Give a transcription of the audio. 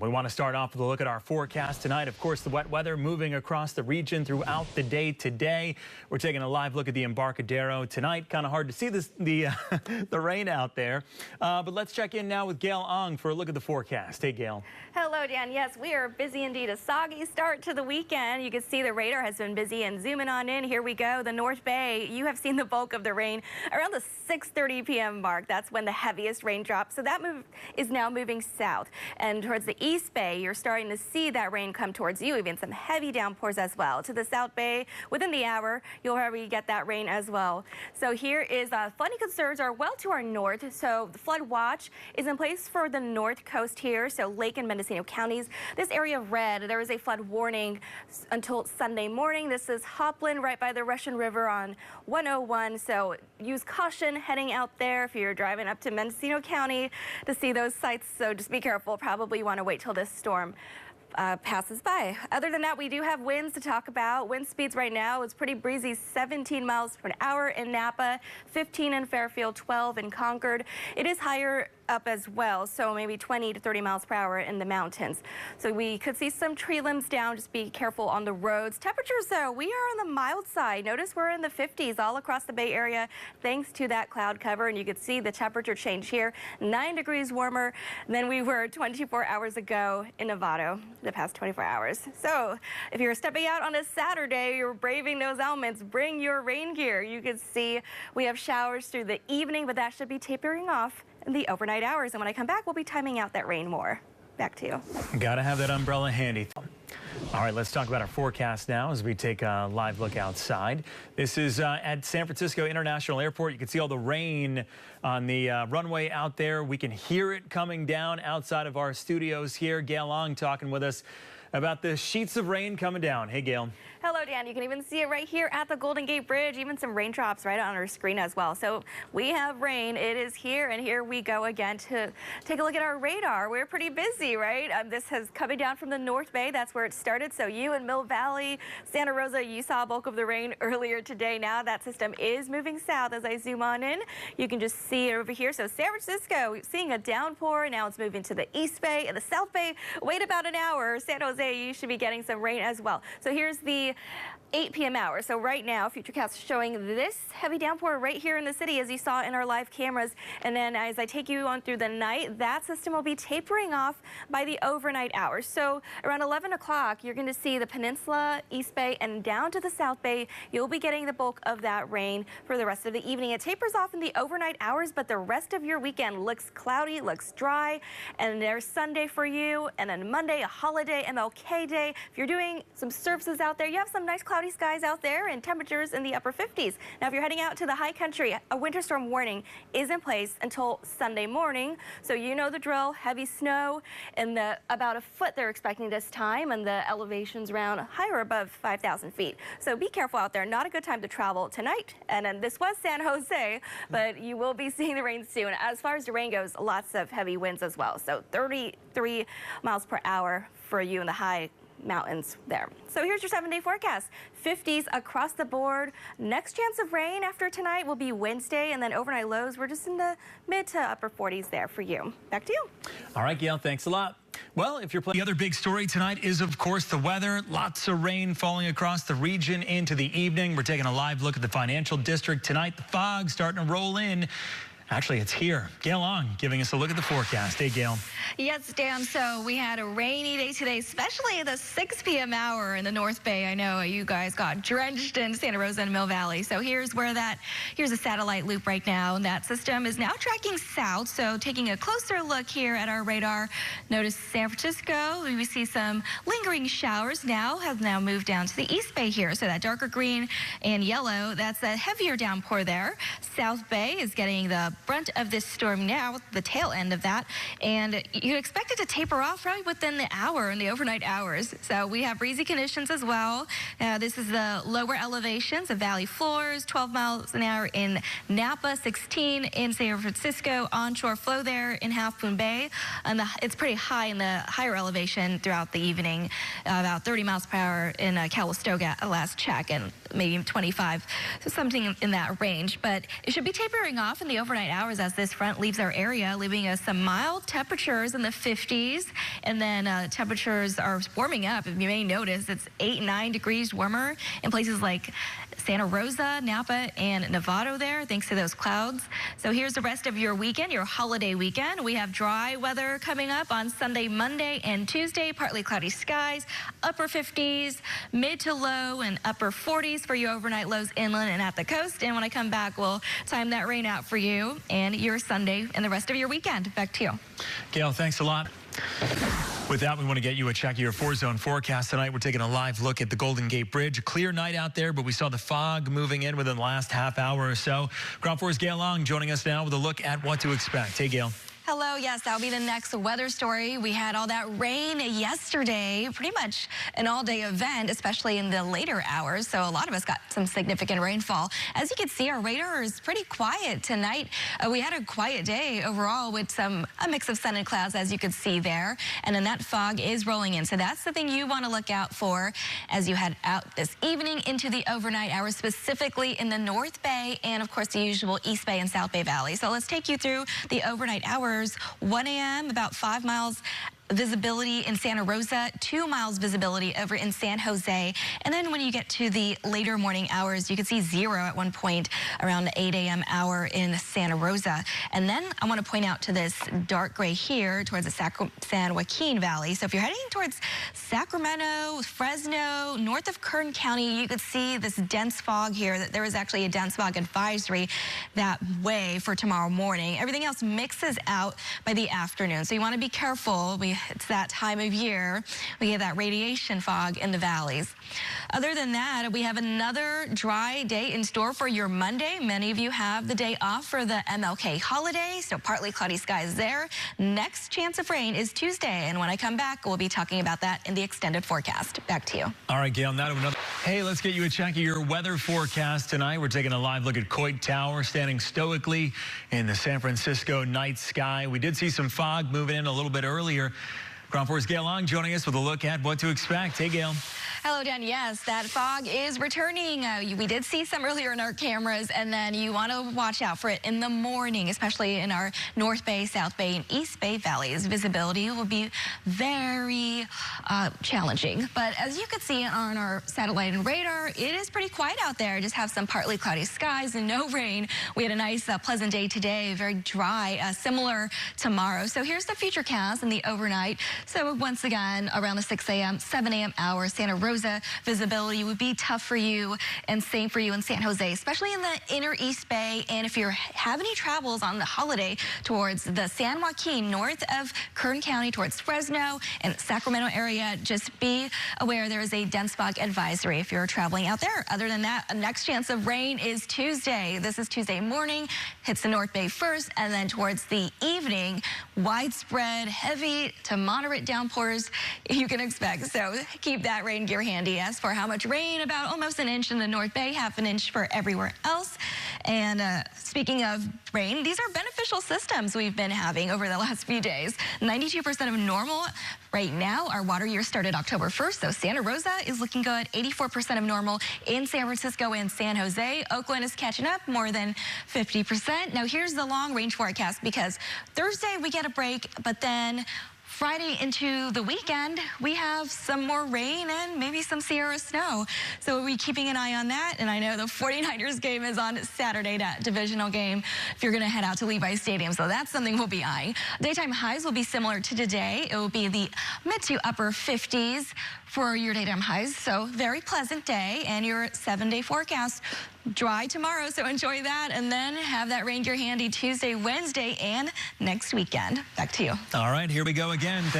We want to start off with a look at our forecast tonight. Of course, the wet weather moving across the region throughout the day today. We're taking a live look at the Embarcadero tonight. Kind of hard to see the rain out there. But let's check in now with Gail Ong for a look at the forecast. Hey, Gail. Hello, Dan. Yes, we are busy indeed. A soggy start to the weekend. You can see the radar has been busy, and zooming on in, here we go. The North Bay, you have seen the bulk of the rain around the 6:30 p.m. mark. That's when the heaviest rain drops. So that move is now moving south. And towards the East Bay, you're starting to see that rain come towards you, even some heavy downpours as well. To the South Bay, within the hour, you'll already get that rain as well. So here is flooding concerns are well to our north. So the flood watch is in place for the north coast here. So Lake and Mendocino counties. This area of red, there is a flood warning until Sunday morning. This is Hopland right by the Russian River on 101. So use caution heading out there if you're driving up to Mendocino County to see those sites. So just be careful. Probably want to wait till this storm passes by. Other than that, we do have winds to talk about. Wind speeds right now is pretty breezy, 17 miles per hour in Napa, 15 in Fairfield, 12 in Concord. It is higher up as well, so maybe 20 to 30 miles per hour in the mountains. So we could see some tree limbs down. Just be careful on the roads. Temperatures, though, we are on the mild side. Notice we're in the 50s all across the Bay Area thanks to that cloud cover, and you can see the temperature change here, 9 degrees warmer than we were 24 hours ago in Novato, the past 24 hours. So if you're stepping out on a Saturday, you're braving those elements, bring your rain gear. You can see we have showers through the evening, but that should be tapering off in the overnight hours. And when I come back, we'll be timing out that rain more. Back to you. Gotta have that umbrella handy. All right, let's talk about our forecast now as we take a live look outside. This is at San Francisco International Airport. You can see all the rain on the runway out there. We can hear it coming down outside of our studios here. Gail Ong talking with us about the sheets of rain coming down. Hey, Gail. Hello, Dan. You can even see it right here at the Golden Gate Bridge, even some raindrops right on our screen as well. So we have rain. It is here, and here we go again to take a look at our radar. We're pretty busy, right? This is coming down from the North Bay. That's where it started. So you in Mill Valley, Santa Rosa, you saw a bulk of the rain earlier today. Now that system is moving south as I zoom on in. You can just see it over here. So San Francisco, seeing a downpour. Now it's moving to the East Bay and the South Bay. Wait about an hour. San Jose, you should be getting some rain as well. So here's the 8 p.m. hour. So right now, Futurecast showing this heavy downpour right here in the city, as you saw in our live cameras. And then as I take you on through the night, that system will be tapering off by the overnight hours. So around 11 o'clock, you're going to see the Peninsula, East Bay, and down to the South Bay. You'll be getting the bulk of that rain for the rest of the evening. It tapers off in the overnight hours, but the rest of your weekend looks cloudy, looks dry. And there's Sunday for you, and then Monday, a holiday, MLK Day. If you're doing some services out there, you have some nice cloudy skies out there and temperatures in the upper 50s. Now, if you're heading out to the high country, a winter storm warning is in place until Sunday morning. So you know the drill, heavy snow, and about a foot they're expecting this time, and the elevations around higher above 5,000 feet. So be careful out there. Not a good time to travel tonight. And then this was San Jose, but you will be seeing the rain soon. As far as the rain goes, lots of heavy winds as well. So 33 miles per hour for you in the high mountains there. So here's your 7-day forecast. 50s across the board. Next chance of rain after tonight will be Wednesday, and then overnight lows, we're just in the mid to upper 40s there for you. Back to you. All right, Gail, thanks a lot. Well, if you're playing, the other big story tonight is, of course, the weather. Lots of rain falling across the region into the evening. We're taking a live look at the Financial District tonight. The fog starting to roll in. Actually, it's here. Gail Ong giving us a look at the forecast. Hey, Gail. Yes, Dan. So we had a rainy day today, especially at the 6 p.m. hour in the North Bay. I know you guys got drenched in Santa Rosa and Mill Valley. So here's a satellite loop right now. And that system is now tracking south. So taking a closer look here at our radar, notice San Francisco. We see some lingering showers have now moved down to the East Bay here. So that darker green and yellow, that's a heavier downpour there. South Bay is getting the brunt of this storm now, the tail end of that, and you'd expect it to taper off probably within the hour in the overnight hours. So we have breezy conditions as well. This is the lower elevations of valley floors, 12 miles an hour in Napa, 16 in San Francisco, onshore flow there in Half Moon Bay, and it's pretty high in the higher elevation throughout the evening, about 30 miles per hour in Calistoga at last check, and maybe 25, so something in that range. But it should be tapering off in the overnight hours as this front leaves our area, leaving us some mild temperatures in the 50s. And then temperatures are warming up. If you may notice, it's 8-9 degrees warmer in places like Santa Rosa, Napa, and Novato there, thanks to those clouds. So here's the rest of your weekend, your holiday weekend. We have dry weather coming up on Sunday, Monday, and Tuesday. Partly cloudy skies, upper 50s, mid to low, and upper 40s for your overnight lows inland and at the coast. And when I come back, we'll time that rain out for you and your Sunday and the rest of your weekend. Back to you. Gail, thanks a lot. With that, we want to get you a check of your 4-zone forecast tonight. We're taking a live look at the Golden Gate Bridge. A clear night out there, but we saw the fog moving in within the last half hour or so. Ground Force Gail Long joining us now with a look at what to expect. Hey, Gail. Hello, yes, that'll be the next weather story. We had all that rain yesterday, pretty much an all-day event, especially in the later hours. So a lot of us got some significant rainfall. As you can see, our radar is pretty quiet tonight. We had a quiet day overall with a mix of sun and clouds, as you could see there. And then that fog is rolling in. So that's the thing you want to look out for as you head out this evening into the overnight hours, specifically in the North Bay and, of course, the usual East Bay and South Bay Valley. So let's take you through the overnight hours. 1 a.m., about 5 miles visibility in Santa Rosa, 2 miles visibility over in San Jose. And then when you get to the later morning hours, you can see 0 at one point around the 8 a.m. hour in Santa Rosa. And then I want to point out to this dark gray here towards the San Joaquin Valley. So if you're heading towards Sacramento, Fresno, north of Kern County, you could see this dense fog here. That there is actually a dense fog advisory that way for tomorrow morning. Everything else mixes out by the afternoon. So you want to be careful. It's that time of year. We get that radiation fog in the valleys. Other than that, we have another dry day in store for your Monday. Many of you have the day off for the MLK holiday, so partly cloudy skies there. Next chance of rain is Tuesday, and when I come back, we'll be talking about that in the extended forecast. Back to you. All right, Gail, now to another. Hey, let's get you a check of your weather forecast tonight. We're taking a live look at Coit Tower, standing stoically in the San Francisco night sky. We did see some fog moving in a little bit earlier. Ground Force Gail Long joining us with a look at what to expect. Hey, Gail. Hello, Dan. Yes, that fog is returning. We did see some earlier in our cameras, and then you want to watch out for it in the morning, especially in our North Bay, South Bay, and East Bay valleys. Visibility will be very challenging. But as you can see on our satellite and radar, it is pretty quiet out there. Just have some partly cloudy skies and no rain. We had a nice, pleasant day today, very dry, similar tomorrow. So here's the futurecast in the overnight. So once again, around the 6 a.m., 7 a.m. hour, Santa Rosa visibility would be tough for you, and same for you in San Jose, especially in the inner East Bay. And if you have any travels on the holiday towards the San Joaquin, north of Kern County, towards Fresno and Sacramento area, just be aware there is a dense fog advisory if you're traveling out there. Other than that, a next chance of rain is Tuesday. This is Tuesday morning, hits the North Bay first, and then towards the evening, widespread heavy to moderate downpours you can expect. So keep that rain gear handy. As for how much rain, about almost an inch in the North Bay, half an inch for everywhere else. And speaking of rain, these are beneficial systems we've been having over the last few days. 92% of normal right now. Our water year started October 1st, so Santa Rosa is looking good. 84% of normal in San Francisco and San Jose. Oakland is catching up more than 50%. Now here's the long range forecast, because Thursday we get a break, but then Friday into the weekend, we have some more rain and maybe some Sierra snow. So we'll be keeping an eye on that. And I know the 49ers game is on Saturday, that divisional game, if you're going to head out to Levi Stadium. So that's something we'll be eyeing. Daytime highs will be similar to today. It will be the mid to upper 50s for your daytime highs. So very pleasant day, and your 7-day forecast. Dry tomorrow, so enjoy that, and then have that rain gear handy Tuesday, Wednesday, and next weekend. Back to you. All right, here we go again.